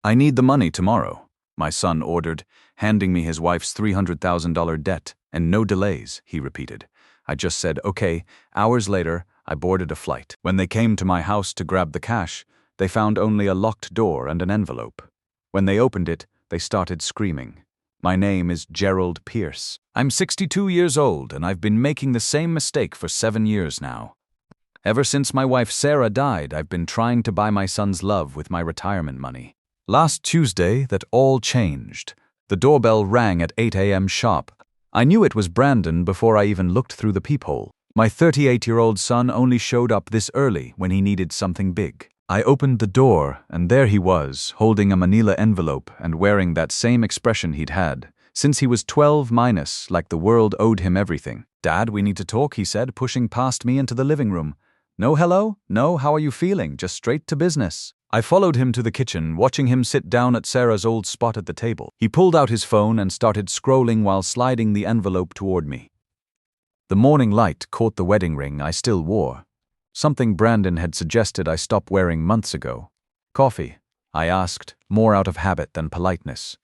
"I need the money tomorrow," my son ordered, handing me his wife's $300,000 debt, and no delays, he repeated. I just said, okay. Hours later, I boarded a flight. When they came to my house to grab the cash, they found only a locked door and an envelope. When they opened it, they started screaming. My name is Gerald Pierce. I'm 62 years old, and I've been making the same mistake for 7 years now. Ever since my wife Sarah died, I've been trying to buy my son's love with my retirement money. Last Tuesday, that all changed. The doorbell rang at 8 a.m. sharp. I knew it was Brandon before I even looked through the peephole. My 38-year-old son only showed up this early when he needed something big. I opened the door, and there he was, holding a manila envelope and wearing that same expression he'd had since he was 12 minus, like the world owed him everything. "Dad, we need to talk," he said, pushing past me into the living room. "No hello? No, how are you feeling? Just straight to business." I followed him to the kitchen, watching him sit down at Sarah's old spot at the table. He pulled out his phone and started scrolling while sliding the envelope toward me. The morning light caught the wedding ring I still wore. Something Brandon had suggested I stop wearing months ago. "Coffee?" I asked, more out of habit than politeness.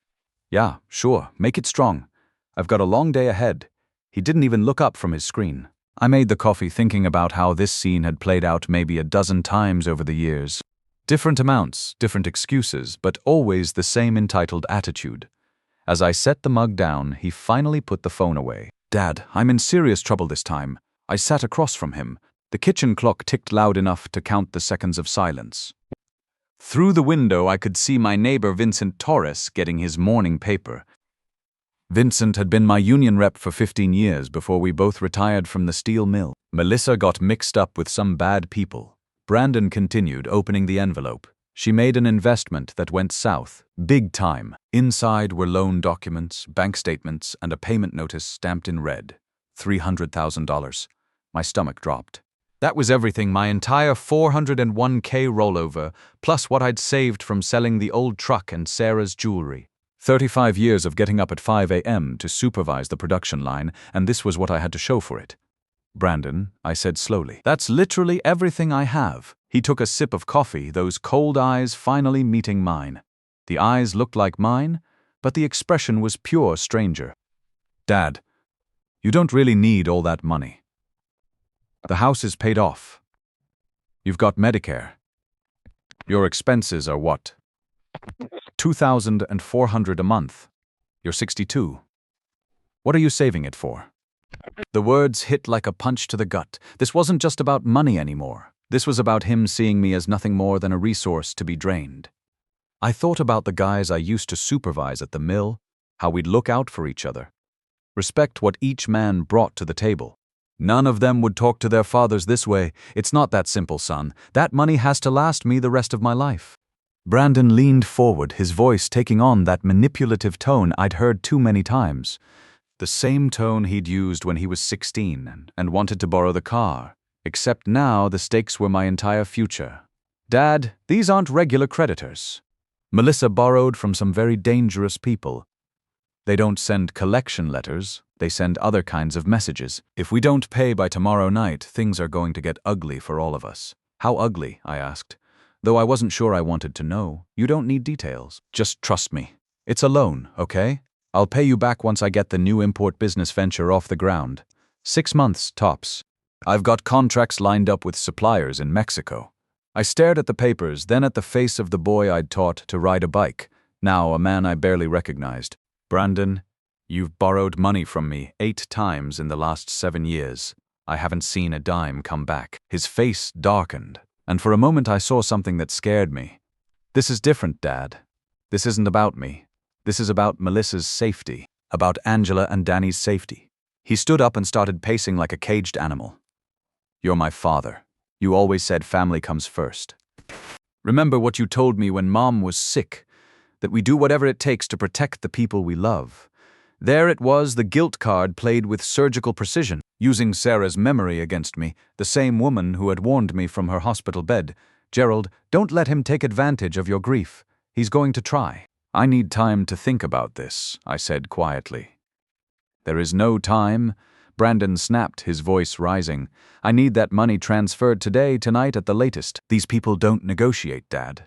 "Yeah, sure, make it strong. I've got a long day ahead." He didn't even look up from his screen. I made the coffee thinking about how this scene had played out maybe a dozen times over the years. Different amounts, different excuses, but always the same entitled attitude. As I set the mug down, he finally put the phone away. "Dad, I'm in serious trouble this time." I sat across from him. The kitchen clock ticked loud enough to count the seconds of silence. Through the window, I could see my neighbor Vincent Torres getting his morning paper. Vincent had been my union rep for 15 years before we both retired from the steel mill. Melissa got mixed up with some bad people. Brandon continued, opening the envelope. She made an investment that went south, big time. Inside were loan documents, bank statements, and a payment notice stamped in red. $300,000. My stomach dropped. That was everything, my entire 401k rollover, plus what I'd saved from selling the old truck and Sarah's jewelry. 35 years of getting up at 5 a.m. to supervise the production line, and this was what I had to show for it. "Brandon," I said slowly, "that's literally everything I have." He took a sip of coffee, those cold eyes finally meeting mine. The eyes looked like mine, but the expression was pure stranger. "Dad, you don't really need all that money. The house is paid off. You've got Medicare. Your expenses are what? $2,400 a month. You're 62. What are you saving it for?" The words hit like a punch to the gut. This wasn't just about money anymore. This was about him seeing me as nothing more than a resource to be drained. I thought about the guys I used to supervise at the mill, how we'd look out for each other, respect what each man brought to the table. None of them would talk to their fathers this way. "It's not that simple, son. That money has to last me the rest of my life." Brandon leaned forward, his voice taking on that manipulative tone I'd heard too many times. The same tone he'd used when he was 16 and wanted to borrow the car. Except now the stakes were my entire future. "Dad, these aren't regular creditors. Melissa borrowed from some very dangerous people. They don't send collection letters, they send other kinds of messages. If we don't pay by tomorrow night, things are going to get ugly for all of us." "How ugly?" I asked. Though I wasn't sure I wanted to know. "You don't need details. Just trust me. It's a loan, okay? I'll pay you back once I get the new import business venture off the ground. 6 months, tops. I've got contracts lined up with suppliers in Mexico." I stared at the papers, then at the face of the boy I'd taught to ride a bike, now a man I barely recognized. "Brandon, you've borrowed money from me 8 times in the last 7 years. I haven't seen a dime come back." His face darkened, and for a moment I saw something that scared me. "This is different, Dad. This isn't about me. This is about Melissa's safety, about Angela and Danny's safety." He stood up and started pacing like a caged animal. "You're my father. You always said family comes first. Remember what you told me when Mom was sick, that we do whatever it takes to protect the people we love. There it was, the guilt card played with surgical precision, using Sarah's memory against me, the same woman who had warned me from her hospital bed. "Gerald, don't let him take advantage of your grief. He's going to try." "I need time to think about this," I said quietly. "There is no time," Brandon snapped, his voice rising. "I need that money transferred today, tonight at the latest. These people don't negotiate, Dad.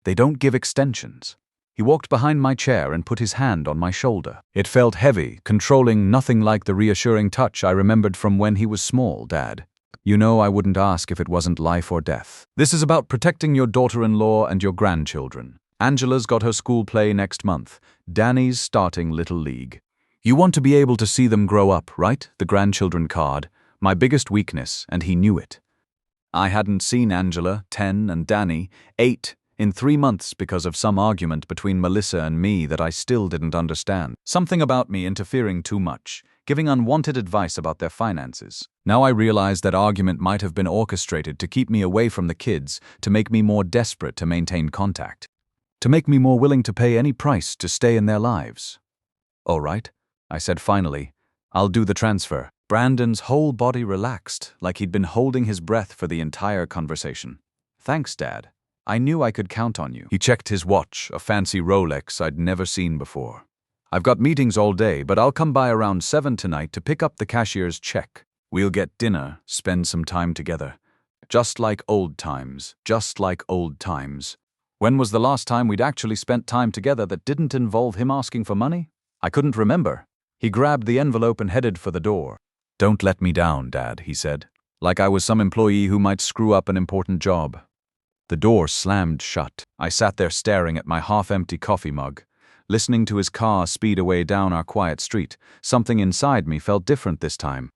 They don't give extensions. He walked behind my chair and put his hand on my shoulder. It felt heavy, controlling, nothing like the reassuring touch I remembered from when he was small, Dad. You know I wouldn't ask if it wasn't life or death. This is about protecting your daughter-in-law and your grandchildren. Angela's got her school play next month. Danny's starting Little League. You want to be able to see them grow up, right? The grandchildren card. My biggest weakness, and he knew it. I hadn't seen Angela, 10, and Danny, 8, in 3 months because of some argument between Melissa and me that I still didn't understand. Something about me interfering too much, giving unwanted advice about their finances. Now I realize that argument might have been orchestrated to keep me away from the kids, to make me more desperate to maintain contact, to make me more willing to pay any price to stay in their lives. All right, I said finally, I'll do the transfer. Brandon's whole body relaxed, like he'd been holding his breath for the entire conversation. Thanks, Dad. I knew I could count on you. He checked his watch, a fancy Rolex I'd never seen before. I've got meetings all day, but I'll come by around 7 tonight to pick up the cashier's check. We'll get dinner, spend some time together. Just like old times, just like old times. When was the last time we'd actually spent time together that didn't involve him asking for money? I couldn't remember. He grabbed the envelope and headed for the door. Don't let me down, Dad, he said, like I was some employee who might screw up an important job. The door slammed shut. I sat there staring at my half-empty coffee mug. Listening to his car speed away down our quiet street, something inside me felt different this time.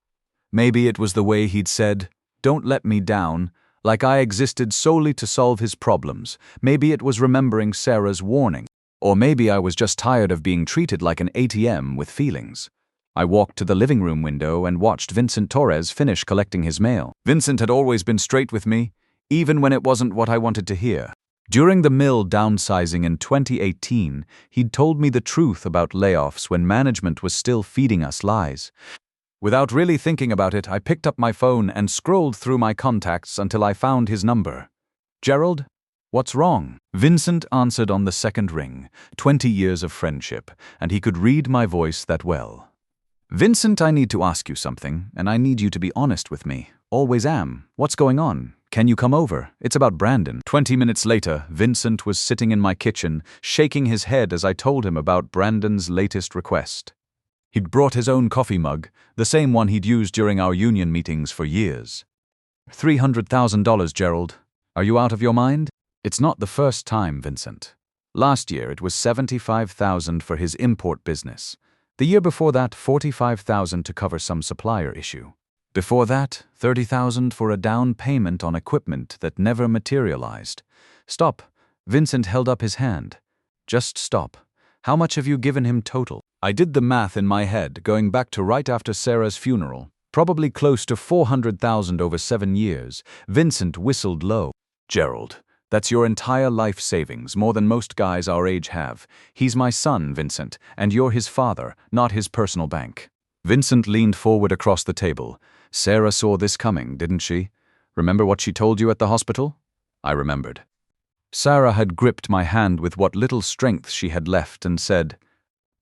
Maybe it was the way he'd said, "Don't let me down," like I existed solely to solve his problems. Maybe it was remembering Sarah's warning. Or maybe I was just tired of being treated like an ATM with feelings. I walked to the living room window and watched Vincent Torres finish collecting his mail. Vincent had always been straight with me, even when it wasn't what I wanted to hear. During the mill downsizing in 2018, he'd told me the truth about layoffs when management was still feeding us lies. Without really thinking about it, I picked up my phone and scrolled through my contacts until I found his number. Gerald? What's wrong? Vincent answered on the second ring, 20 years of friendship, and he could read my voice that well. Vincent, I need to ask you something, and I need you to be honest with me. Always am. What's going on? Can you come over? It's about Brandon. 20 minutes later, Vincent was sitting in my kitchen, shaking his head as I told him about Brandon's latest request. He'd brought his own coffee mug, the same one he'd used during our union meetings for years. $300,000, Gerald. Are you out of your mind? It's not the first time, Vincent. Last year it was $75,000 for his import business. The year before that, $45,000 to cover some supplier issue. Before that, $30,000 for a down payment on equipment that never materialized. Stop. Vincent held up his hand. Just stop. How much have you given him total? I did the math in my head, going back to right after Sarah's funeral. Probably close to $400,000 over 7 years. Vincent whistled low. Gerald, that's your entire life savings, more than most guys our age have. He's my son, Vincent, and you're his father, not his personal bank. Vincent leaned forward across the table. Sarah saw this coming, didn't she? Remember what she told you at the hospital? I remembered. Sarah had gripped my hand with what little strength she had left and said,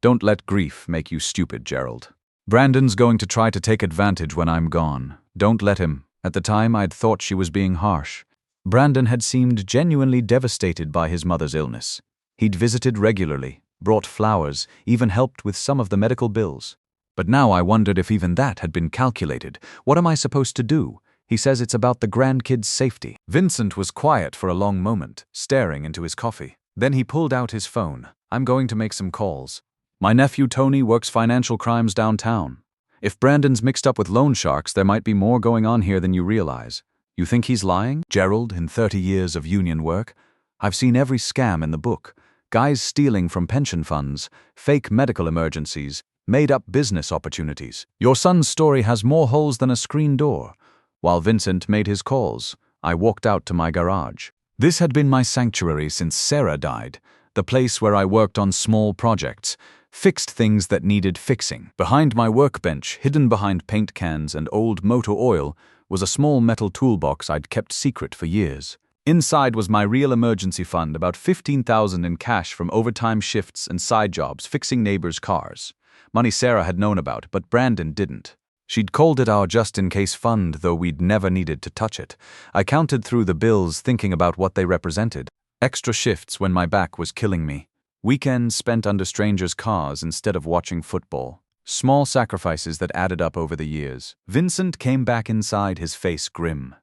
"Don't let grief make you stupid, Gerald. Brandon's going to try to take advantage when I'm gone. Don't let him." At the time, I'd thought she was being harsh. Brandon had seemed genuinely devastated by his mother's illness. He'd visited regularly, brought flowers, even helped with some of the medical bills. But now I wondered if even that had been calculated. What am I supposed to do? He says it's about the grandkids' safety. Vincent was quiet for a long moment, staring into his coffee. Then he pulled out his phone. I'm going to make some calls. My nephew Tony works financial crimes downtown. If Brandon's mixed up with loan sharks, there might be more going on here than you realize. You think he's lying? Gerald, in 30 years of union work, I've seen every scam in the book. Guys stealing from pension funds, fake medical emergencies, made-up business opportunities. Your son's story has more holes than a screen door. While Vincent made his calls, I walked out to my garage. This had been my sanctuary since Sarah died, the place where I worked on small projects, fixed things that needed fixing. Behind my workbench, hidden behind paint cans and old motor oil, was a small metal toolbox I'd kept secret for years. Inside was my real emergency fund, about $15,000 in cash from overtime shifts and side jobs fixing neighbors' cars. Money Sarah had known about, but Brandon didn't. She'd called it our just-in-case fund, though we'd never needed to touch it. I counted through the bills, thinking about what they represented. Extra shifts when my back was killing me. Weekends spent under strangers' cars instead of watching football. Small sacrifices that added up over the years. Vincent came back inside, his face grim.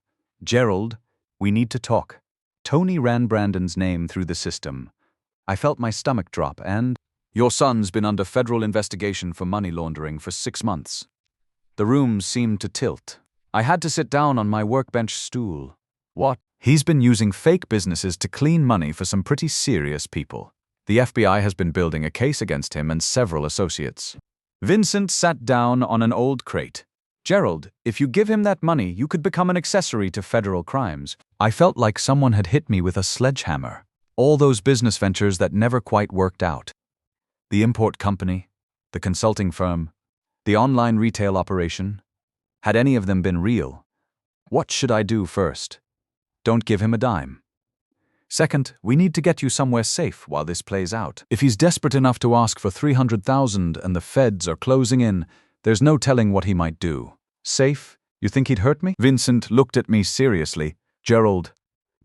"Gerald, we need to talk." Tony ran Brandon's name through the system. I felt my stomach drop and, "Your son's been under federal investigation for money laundering for 6 months." The room seemed to tilt. I had to sit down on my workbench stool. "What?" "He's been using fake businesses to clean money for some pretty serious people. The FBI has been building a case against him and several associates." Vincent sat down on an old crate. "Gerald, if you give him that money, you could become an accessory to federal crimes." I felt like someone had hit me with a sledgehammer. All those business ventures that never quite worked out. The import company, the consulting firm, the online retail operation. Had any of them been real? What should I do first? Don't give him a dime. Second, we need to get you somewhere safe while this plays out. If he's desperate enough to ask for $300,000 and the feds are closing in, there's no telling what he might do. Safe? You think he'd hurt me? Vincent looked at me seriously. "Gerald,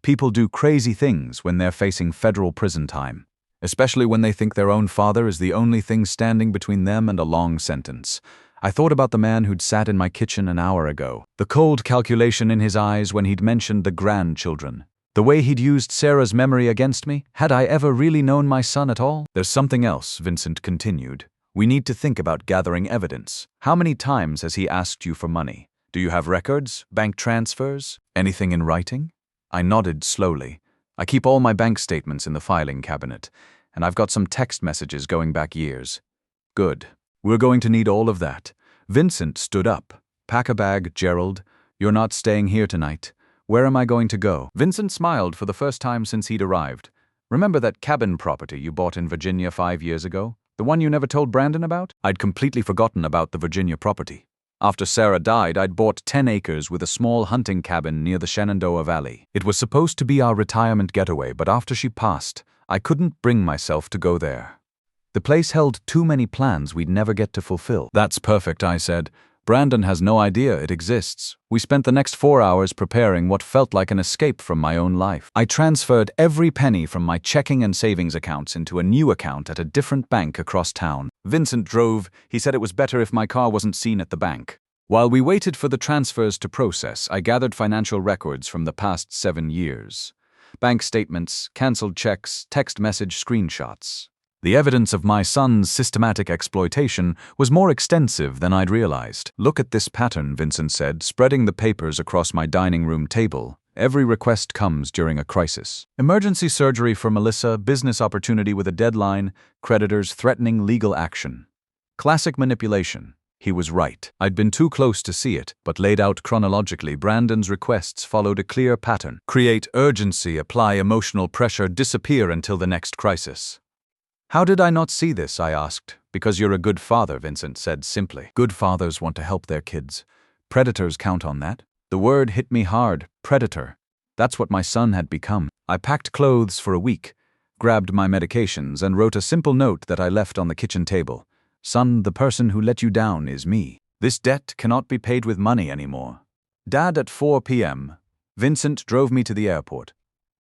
people do crazy things when they're facing federal prison time, especially when they think their own father is the only thing standing between them and a long sentence." I thought about the man who'd sat in my kitchen an hour ago, the cold calculation in his eyes when he'd mentioned the grandchildren. The way he'd used Sarah's memory against me. Had I ever really known my son at all? "There's something else," Vincent continued. "We need to think about gathering evidence. How many times has he asked you for money? Do you have records, bank transfers, anything in writing?" I nodded slowly. "I keep all my bank statements in the filing cabinet, and I've got some text messages going back years." "Good. We're going to need all of that." Vincent stood up. "Pack a bag, Gerald. You're not staying here tonight. Where am I going to go?" Vincent smiled for the first time since he'd arrived. "Remember that cabin property you bought in Virginia 5 years ago? The one you never told Brandon about?" I'd completely forgotten about the Virginia property. After Sarah died, I'd bought 10 acres with a small hunting cabin near the Shenandoah Valley. It was supposed to be our retirement getaway, but after she passed, I couldn't bring myself to go there. The place held too many plans we'd never get to fulfill. "That's perfect," I said. "Brandon has no idea it exists." We spent the next 4 hours preparing what felt like an escape from my own life. I transferred every penny from my checking and savings accounts into a new account at a different bank across town. Vincent drove. He said it was better if my car wasn't seen at the bank. While we waited for the transfers to process, I gathered financial records from the past 7 years. Bank statements, canceled checks, text message screenshots. The evidence of my son's systematic exploitation was more extensive than I'd realized. "Look at this pattern," Vincent said, spreading the papers across my dining room table. "Every request comes during a crisis. Emergency surgery for Melissa, business opportunity with a deadline, creditors threatening legal action. Classic manipulation." He was right. I'd been too close to see it, but laid out chronologically, Brandon's requests followed a clear pattern. Create urgency, apply emotional pressure, disappear until the next crisis. "How did I not see this?" I asked. "Because you're a good father," Vincent said simply. "Good fathers want to help their kids. Predators count on that." The word hit me hard. Predator. That's what my son had become. I packed clothes for a week, grabbed my medications, and wrote a simple note that I left on the kitchen table. "Son, the person who let you down is me. This debt cannot be paid with money anymore." Dad, at 4 p.m., Vincent drove me to the airport.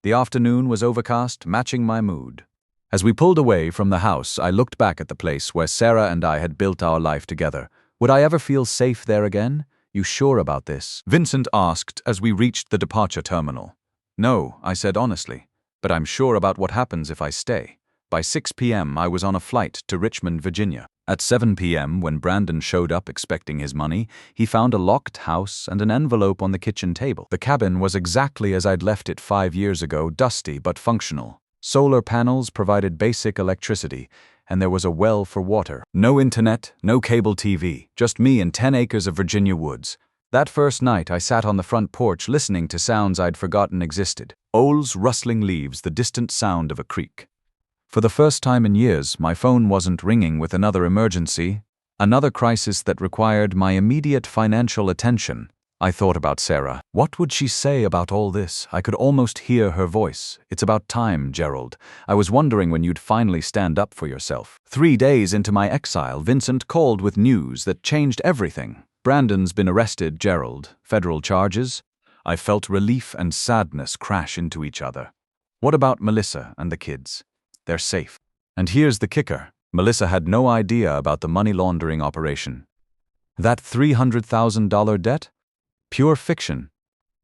The afternoon was overcast, matching my mood. As we pulled away from the house, I looked back at the place where Sarah and I had built our life together. Would I ever feel safe there again? "You sure about this?" Vincent asked as we reached the departure terminal. "No," I said honestly, "but I'm sure about what happens if I stay." By 6 p.m., I was on a flight to Richmond, Virginia. At 7 p.m., when Brandon showed up expecting his money, he found a locked house and an envelope on the kitchen table. The cabin was exactly as I'd left it 5 years ago, dusty but functional. Solar panels provided basic electricity, and there was a well for water. No internet, no cable TV, just me and 10 acres of Virginia woods. That first night, I sat on the front porch listening to sounds I'd forgotten existed. Owls rustling leaves, the distant sound of a creek. For the first time in years, my phone wasn't ringing with another emergency, another crisis that required my immediate financial attention. I thought about Sarah. What would she say about all this? I could almost hear her voice. "It's about time, Gerald. I was wondering when you'd finally stand up for yourself." 3 days into my exile, Vincent called with news that changed everything. "Brandon's been arrested, Gerald. Federal charges." I felt relief and sadness crash into each other. "What about Melissa and the kids?" "They're safe." And here's the kicker. Melissa had no idea about the money laundering operation. That $300,000 debt? Pure fiction.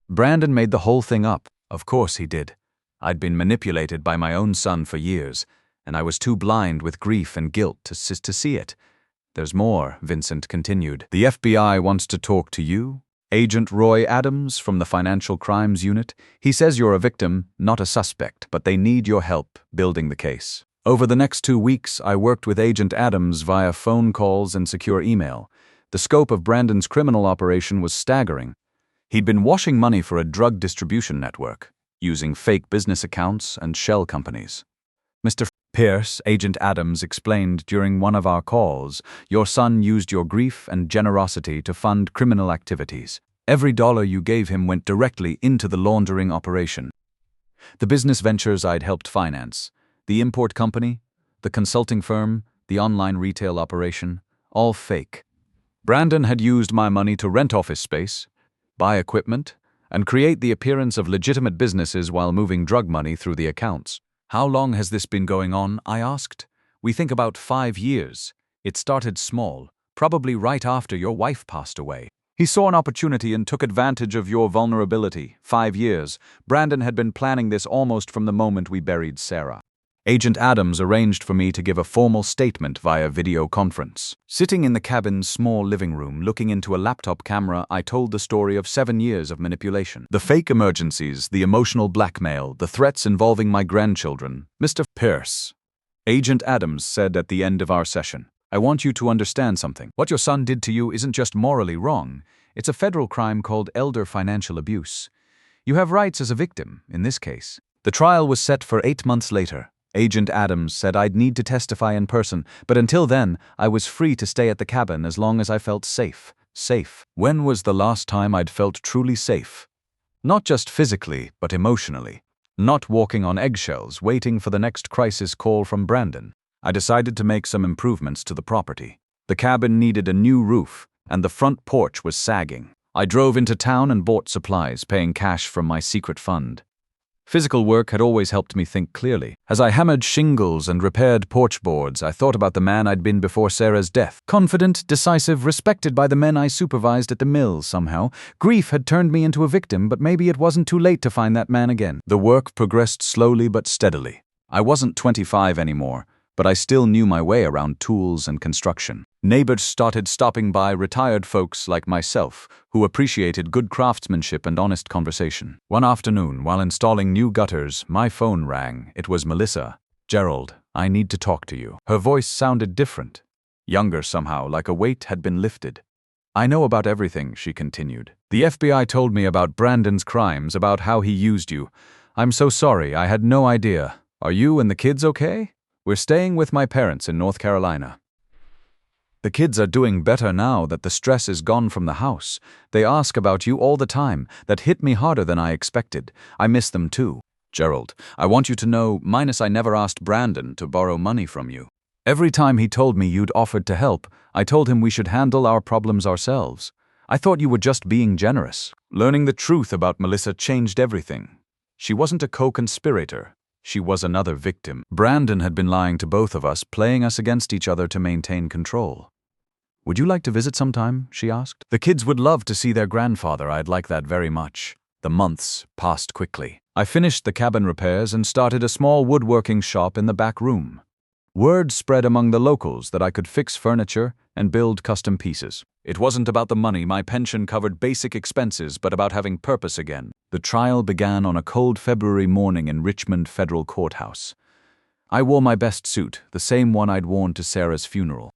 Brandon made the whole thing up. Of course he did. I'd been manipulated by my own son for years, and I was too blind with grief and guilt to see it. There's more, Vincent continued. The FBI wants to talk to you, Agent Roy Adams from the Financial Crimes Unit. He says you're a victim, not a suspect, but they need your help building the case. Over the next 2 weeks, I worked with Agent Adams via phone calls and secure email. The scope of Brandon's criminal operation was staggering. He'd been washing money for a drug distribution network, using fake business accounts and shell companies. Mr. Pierce, Agent Adams explained during one of our calls, your son used your grief and generosity to fund criminal activities. Every dollar you gave him went directly into the laundering operation. The business ventures I'd helped finance, the import company, the consulting firm, the online retail operation, all fake. Brandon had used my money to rent office space, buy equipment, and create the appearance of legitimate businesses while moving drug money through the accounts. How long has this been going on? I asked. We think about 5 years. It started small, probably right after your wife passed away. He saw an opportunity and took advantage of your vulnerability. 5 years. Brandon had been planning this almost from the moment we buried Sarah. Agent Adams arranged for me to give a formal statement via video conference. Sitting in the cabin's small living room, looking into a laptop camera, I told the story of 7 years of manipulation. The fake emergencies, the emotional blackmail, the threats involving my grandchildren. Mr. Pierce, Agent Adams said at the end of our session, I want you to understand something. What your son did to you isn't just morally wrong. It's a federal crime called elder financial abuse. You have rights as a victim, in this case. The trial was set for 8 months later. Agent Adams said I'd need to testify in person, but until then, I was free to stay at the cabin as long as I felt safe. Safe. When was the last time I'd felt truly safe? Not just physically, but emotionally. Not walking on eggshells, waiting for the next crisis call from Brandon. I decided to make some improvements to the property. The cabin needed a new roof, and the front porch was sagging. I drove into town and bought supplies, paying cash from my secret fund. Physical work had always helped me think clearly. As I hammered shingles and repaired porch boards, I thought about the man I'd been before Sarah's death. Confident, decisive, respected by the men I supervised at the mill somehow. Grief had turned me into a victim, but maybe it wasn't too late to find that man again. The work progressed slowly but steadily. I wasn't 25 anymore, but I still knew my way around tools and construction. Neighbors started stopping by, retired folks like myself, who appreciated good craftsmanship and honest conversation. One afternoon, while installing new gutters, my phone rang. It was Melissa. Gerald, I need to talk to you. Her voice sounded different. Younger somehow, like a weight had been lifted. I know about everything, she continued. The FBI told me about Brandon's crimes, about how he used you. I'm so sorry, I had no idea. Are you and the kids okay? We're staying with my parents in North Carolina. The kids are doing better now that the stress is gone from the house. They ask about you all the time. That hit me harder than I expected. I miss them too. Gerald, I want you to know, I never asked Brandon to borrow money from you. Every time he told me you'd offered to help, I told him we should handle our problems ourselves. I thought you were just being generous. Learning the truth about Melissa changed everything. She wasn't a co-conspirator. She was another victim. Brandon had been lying to both of us, playing us against each other to maintain control. Would you like to visit sometime? She asked. The kids would love to see their grandfather. I'd like that very much. The months passed quickly. I finished the cabin repairs and started a small woodworking shop in the back room. Word spread among the locals that I could fix furniture and build custom pieces. It wasn't about the money, my pension covered basic expenses, but about having purpose again. The trial began on a cold February morning in Richmond Federal Courthouse. I wore my best suit, the same one I'd worn to Sarah's funeral.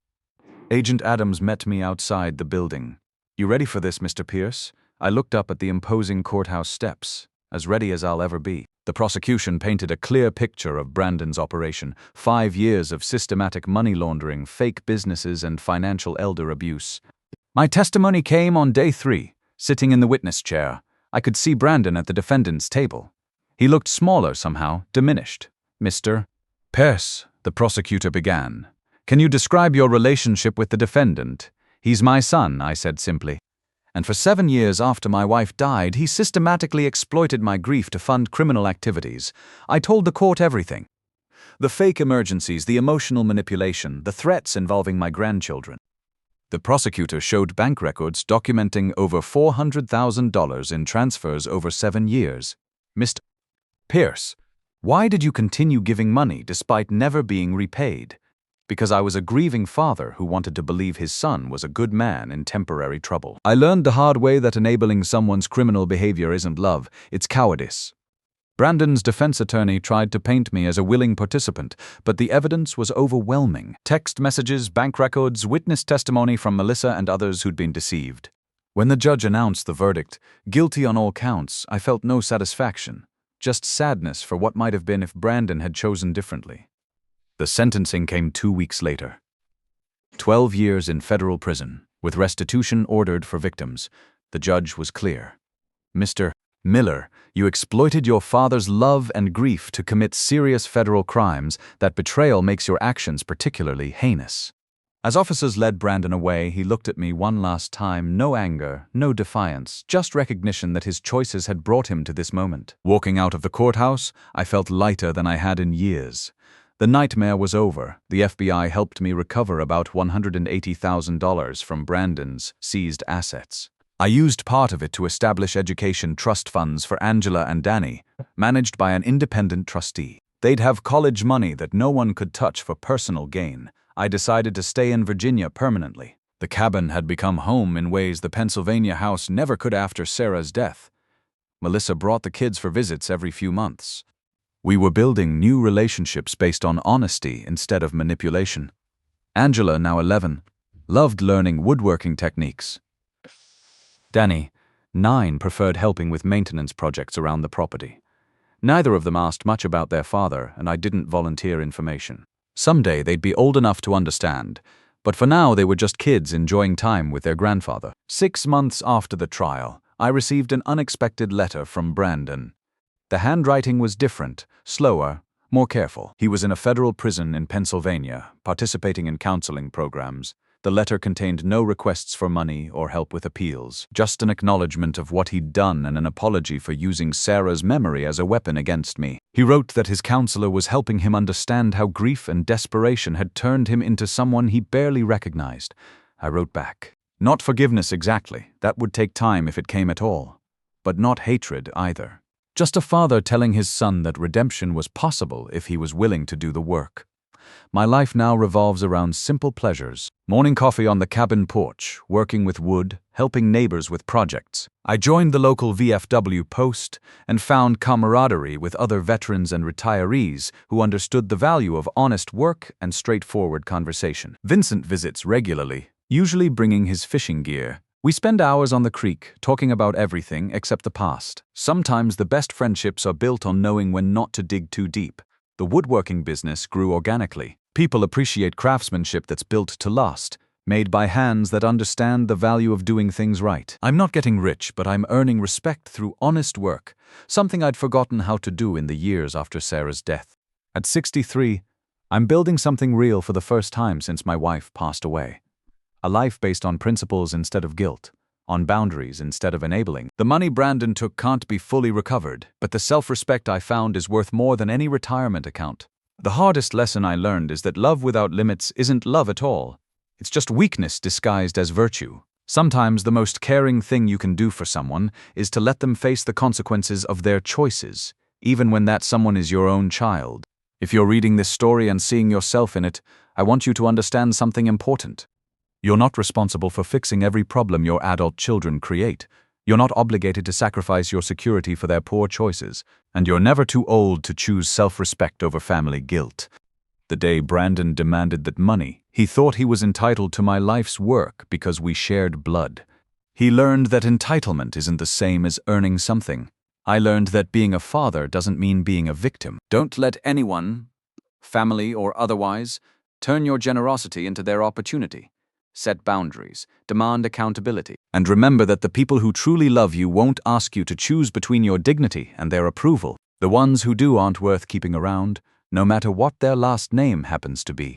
Agent Adams met me outside the building. You ready for this, Mr. Pierce? I looked up at the imposing courthouse steps, as ready as I'll ever be. The prosecution painted a clear picture of Brandon's operation. 5 years of systematic money laundering, fake businesses, and financial elder abuse. My testimony came on day 3, sitting in the witness chair. I could see Brandon at the defendant's table. He looked smaller somehow, diminished. Mr. Pierce, the prosecutor began. Can you describe your relationship with the defendant? He's my son, I said simply. And for 7 years after my wife died, he systematically exploited my grief to fund criminal activities. I told the court everything. The fake emergencies, the emotional manipulation, the threats involving my grandchildren. The prosecutor showed bank records documenting over $400,000 in transfers over 7 years. Mr. Pierce, why did you continue giving money despite never being repaid? Because I was a grieving father who wanted to believe his son was a good man in temporary trouble. I learned the hard way that enabling someone's criminal behavior isn't love, it's cowardice. Brandon's defense attorney tried to paint me as a willing participant, but the evidence was overwhelming. Text messages, bank records, witness testimony from Melissa and others who'd been deceived. When the judge announced the verdict, guilty on all counts, I felt no satisfaction, just sadness for what might have been if Brandon had chosen differently. The sentencing came 2 weeks later. 12 years in federal prison, with restitution ordered for victims. The judge was clear. Mr. Miller, you exploited your father's love and grief to commit serious federal crimes. That betrayal makes your actions particularly heinous. As officers led Brandon away, he looked at me one last time, no anger, no defiance, just recognition that his choices had brought him to this moment. Walking out of the courthouse, I felt lighter than I had in years. The nightmare was over. The FBI helped me recover about $180,000 from Brandon's seized assets. I used part of it to establish education trust funds for Angela and Danny, managed by an independent trustee. They'd have college money that no one could touch for personal gain. I decided to stay in Virginia permanently. The cabin had become home in ways the Pennsylvania house never could after Sarah's death. Melissa brought the kids for visits every few months. We were building new relationships based on honesty instead of manipulation. Angela, now 11, loved learning woodworking techniques. Danny, 9, preferred helping with maintenance projects around the property. Neither of them asked much about their father, and I didn't volunteer information. Someday they'd be old enough to understand, but for now they were just kids enjoying time with their grandfather. 6 months after the trial, I received an unexpected letter from Brandon. The handwriting was different, slower, more careful. He was in a federal prison in Pennsylvania, participating in counseling programs. The letter contained no requests for money or help with appeals, just an acknowledgement of what he'd done and an apology for using Sarah's memory as a weapon against me. He wrote that his counselor was helping him understand how grief and desperation had turned him into someone he barely recognized. I wrote back. Not forgiveness exactly, that would take time if it came at all. But not hatred either. Just a father telling his son that redemption was possible if he was willing to do the work. My life now revolves around simple pleasures. Morning coffee on the cabin porch, working with wood, helping neighbors with projects. I joined the local VFW post and found camaraderie with other veterans and retirees who understood the value of honest work and straightforward conversation. Vincent visits regularly, usually bringing his fishing gear. We spend hours on the creek, talking about everything except the past. Sometimes the best friendships are built on knowing when not to dig too deep. The woodworking business grew organically. People appreciate craftsmanship that's built to last, made by hands that understand the value of doing things right. I'm not getting rich, but I'm earning respect through honest work, something I'd forgotten how to do in the years after Sarah's death. At 63, I'm building something real for the first time since my wife passed away. A life based on principles instead of guilt, on boundaries instead of enabling. The money Brandon took can't be fully recovered, but the self-respect I found is worth more than any retirement account. The hardest lesson I learned is that love without limits isn't love at all. It's just weakness disguised as virtue. Sometimes the most caring thing you can do for someone is to let them face the consequences of their choices, even when that someone is your own child. If you're reading this story and seeing yourself in it, I want you to understand something important. You're not responsible for fixing every problem your adult children create. You're not obligated to sacrifice your security for their poor choices. And you're never too old to choose self-respect over family guilt. The day Brandon demanded that money, he thought he was entitled to my life's work because we shared blood. He learned that entitlement isn't the same as earning something. I learned that being a father doesn't mean being a victim. Don't let anyone, family or otherwise, turn your generosity into their opportunity. Set boundaries, demand accountability, and remember that the people who truly love you won't ask you to choose between your dignity and their approval. The ones who do aren't worth keeping around, no matter what their last name happens to be.